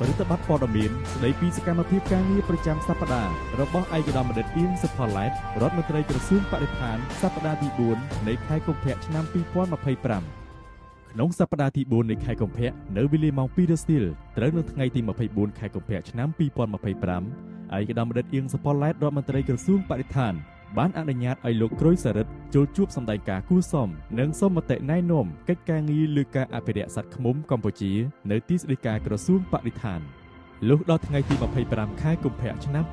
ព្រឹត្តិបទព័ត៌មានស្ដីពីសកម្មភាពការងារប្រចាំសប្តាហ៍របស់ឯកឧត្តមបណ្ឌិតអៀង សុផល្លែតរដ្ឋមន្ត្រីក្រសួងបរិស្ថានសប្តាហ៍ទី4នៃខែកុម្ភៈឆ្នាំ2025ក្នុងសប្តាហ៍ទី4នៃខែកុម្ភៈនៅវេលាម៉ោង 2 រសៀលត្រូវនៅថ្ងៃទី24ខែកុម្ភៈឆ្នាំ2025ឯកឧត្តមបណ្ឌិតអៀង សុផល្លែតរដ្ឋមន្ត្រីក្រសួងបរិស្ថានបានអនុញ្ញាតឲ្យលោកក្រួយសារិទ្ធចូលជួបសម្ដែងការគូសមនិងសូមមតិណែនាំកិច្ចការងារលើការអភិរក្សសត្វឃ្មុំកម្ពុជានៅទីស្តីការក្រសួងបរិស្ថានលុះដល់ថ្ងៃទី25ខែកុម្ភៈឆ្នាំ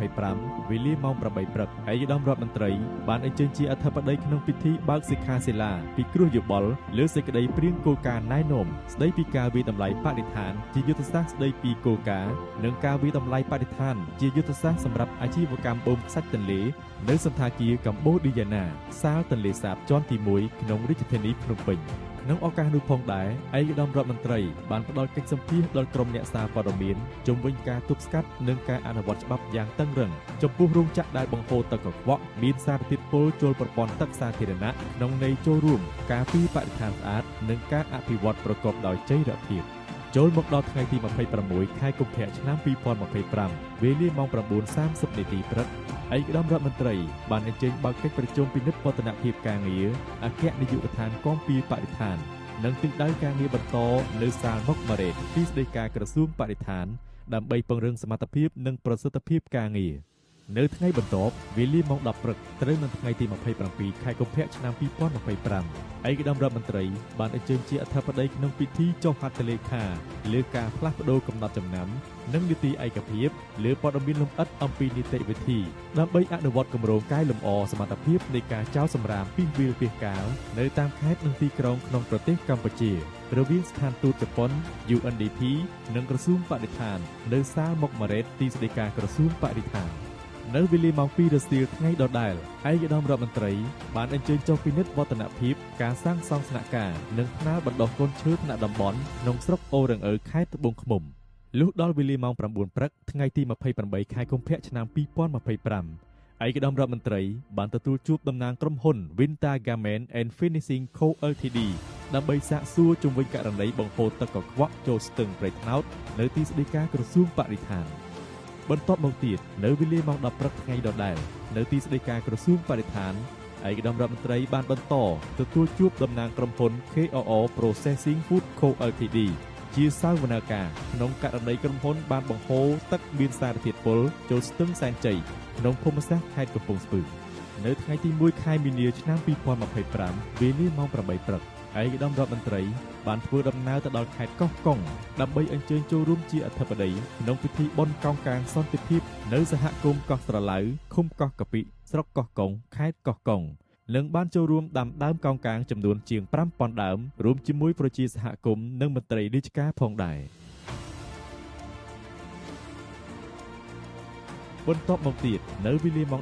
2025វេលាម៉ោង8ព្រឹកឯកឧត្តមរដ្ឋមន្ត្រីបានអញ្ជើញជាអធិបតីក្នុងពិធីបើកសិក្ខាសាលាពិគ្រោះយោបល់លើសេចក្តីព្រាងគោលការណ៍ណែនាំស្តីពីការវិតម្លៃបរិស្ថានជាយុទ្ធសាស្ត្រស្តីពីគោលការណ៍និងការវិតម្លៃបរិស្ថានជាយុទ្ធសាស្ត្រសម្រាប់អាជីវកម្មបូមខ្សាច់ទន្លេនៅសន្តាគារកម្ពុជាឌីយ៉ាណាសាលទន្លេសាបជាន់ទី1ក្នុងរាជធានីភ្នំពេញក្នុងឱកាសនោះផងដែរឯកឧត្តមរដ្ឋមន្ត្រីបានផ្ដល់កិច្ចសម្ភាសន៍ដល់ក្រុមអ្នកសារព័ត៌មានជុំវិញការទប់ស្កាត់និងការអនុវត្តច្បាប់យ៉ាងតឹងរ៉ឹងចំពោះរោងចក្រដែលបង្ហូរទឹកកខ្វក់មានសារធាតុពុលចូលប្រព័ន្ធទឹកសាធារណៈក្នុងន័យចូលរួមការពារបរិស្ថានស្អាតនិងការអភិវឌ្ឍប្រកបដោយចីរភាពចូលមកដល់ថ្ងៃទី26ខែកុម្ភៈឆ្នាំ2025វេលាម៉ោង 9:30 នាទីព្រឹកឯកឧត្តមរដ្ឋមន្ត្រីបានអញ្ជើញបើកកិច្ចប្រជុំពិនិត្យវឌ្ឍនភាពការងារអគ្គនាយកដ្ឋានគាំពារបរិស្ថាននិងទិសដៅការងារបន្តនៅសាលមុខម៉ារ៉េតទីស្តីការក្រសួងបរិស្ថានដើម្បីពង្រឹងសមត្ថភាពនិងប្រសិទ្ធភាពការងារនៅថ្ងៃបន្ទាប់វេលាម៉ោង 10 ព្រឹកត្រូវនៅថ្ងៃទី27ខែកុម្ភៈឆ្នាំ2025ឯកឧត្តមរដ្ឋមន្ត្រីបានអញ្ជើញជាអធិបតីក្នុងពិធីចុះហត្ថលេខាលើការផ្លាស់ប្តូរកំណត់ចំណាំនិងនីតិឯកភាពលើព័ត៌មានលម្អិតអំពីនីតិវិធីដើម្បីអនុវត្តគម្រោងកែលម្អសមត្ថភាពនៃការចោលសម្រាមពីវាលពាសកាលនៅតាមខេត្តនិងទីក្រុងក្នុងប្រទេសកម្ពុជារវាងស្ថានទូតជប៉ុន UNDP និងក្រសួងបរិស្ថាននៅសាលមុខម៉ារ៉េតទីស្តីការក្រសួងបរិស្ថាននៅវេលាម៉ោង 2 រសៀលថ្ងៃដដែលឯកឧត្តមរដ្ឋមន្ត្រីបានអញ្ជើញចុះពិនិត្យវឌ្ឍនភាពការសាងសង់ស្នាក់ការនិងថ្នាលបណ្ដុះកូនឈើថ្នាក់តំបន់ក្នុងស្រុកអូររងើខេត្តត្បូងឃ្មុំលុះដល់វេលាម៉ោង 9 ព្រឹកថ្ងៃទី28ខែកុម្ភៈឆ្នាំ2025ឯកឧត្តមរដ្ឋមន្ត្រីបានទទួលជួបតំណាងក្រុមហ៊ុន Winter Garment and Finishing Co Ltd ដើម្បីសាកសួរជុំវិញករណីបង្ហូរទឹកកខ្វក់ចូលស្ទឹងព្រៃថ្នោតនៅទីស្តីការក្រសួងបរិស្ថានបន្ទាប់មកទៀតនៅវេលាម៉ោង 10 ព្រឹកថ្ងៃដដែលនៅទីស្តីការក្រសួងបរិស្ថានឯកឧត្តមរដ្ឋមន្ត្រីបានបន្តទទួលជួបតំណាងក្រុមហ៊ុន KOO Processing Food Co Ltd ជាសាវនាការក្នុងករណីក្រុមហ៊ុនបានបង្ហូរទឹកមានសារធាតុពុលចូលស្ទឹងសែនជ័យក្នុងភូមិសាស្ត្រខេត្តកំពង់ស្ពឺនៅថ្ងៃទី1ខែមីនាឆ្នាំ2025វេលាម៉ោង 8 ព្រឹកឯកឧត្តមរដ្ឋមន្ត្រីបានធ្វើដំណើរទៅដល់ខេត្តកោះកុងដើម្បីអញ្ជើញចូលរួមជាអធិបតីក្នុងពិធីបុណ្យកោងកាងសន្តិភាពនៅសហគមន៍កោះស្រឡៅឃុំកោះកាពិស្រុកកោះកុងខេត្តកោះកុងនិងបានចូលរួមដាំដើមកោងកាងចំនួនជាង 5,000 ដើមរួមជាមួយប្រជាសហគមន៍និងមន្ត្រីរាជការផងដែរបន្ទាប់មកទៀតនៅវេលាម៉ោង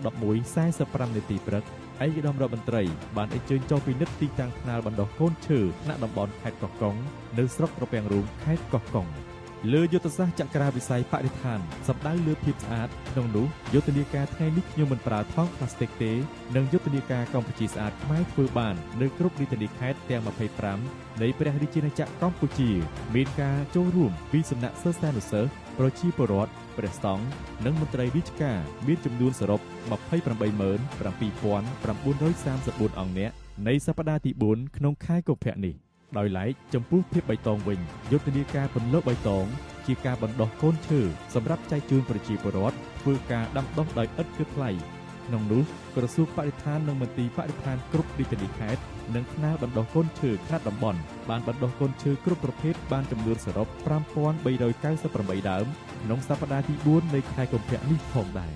11:45 នាទីព្រឹកឯកឧត្តមរដ្ឋមន្ត្រីបានអញ្ជើញចុះពិនិត្យទីតាំងថ្នាលបណ្ដុះកូនឈើថ្នាក់តំបន់ខេត្តកោះកុងនៅស្រុកត្រពាំងរូងខេត្តកោះកុងលើយុទ្ធសាស្ត្រចក្រាវិស័យបរិស្ថានសំដៅលើភាពស្អាតក្នុងនោះយុទ្ធនាការថ្ងៃនេះខ្ញុំមិនប្រើថង់ប្លាស្ទិកទេនិងយុទ្ធនាការកម្ពុជាស្អាតខ្មែរធ្វើបាននៅគ្រប់រាជធានីខេត្តទាំង25នៃព្រះរាជាណាចក្រកម្ពុជាមានការចូលរួមពីសំណាក់សិស្សានុសិស្សប្រជាពលរដ្ឋព្រះសង្ឃនិងមន្ត្រីរាជការមានចំនួនសរុប 287,934 អង្គអ្នកនៃសប្តាហ៍ទី4ក្នុងខែកុម្ភៈនេះដោយឡែកចំពោះភាពបៃតងវិញយុទ្ធនាការពន្លកបៃតងជាការបណ្ដុះកូនឈើសម្រាប់ចែកជូនប្រជាពលរដ្ឋធ្វើការដាំដុះដោយឥតគិតថ្លៃក្នុងនោះក្រសួងបរិស្ថាននិងមន្ទីរបរិស្ថានគ្រប់រាជធានីខេត្តនិងថ្នាក់បណ្ដុះកូនឈើថ្នាក់តំបន់បានបណ្ដុះកូនឈើគ្រប់ប្រភេទបានចំនួនសរុប 5,398 ដើមក្នុងសប្តាហ៍ទី4នៃខែកុម្ភៈនេះផងដែរ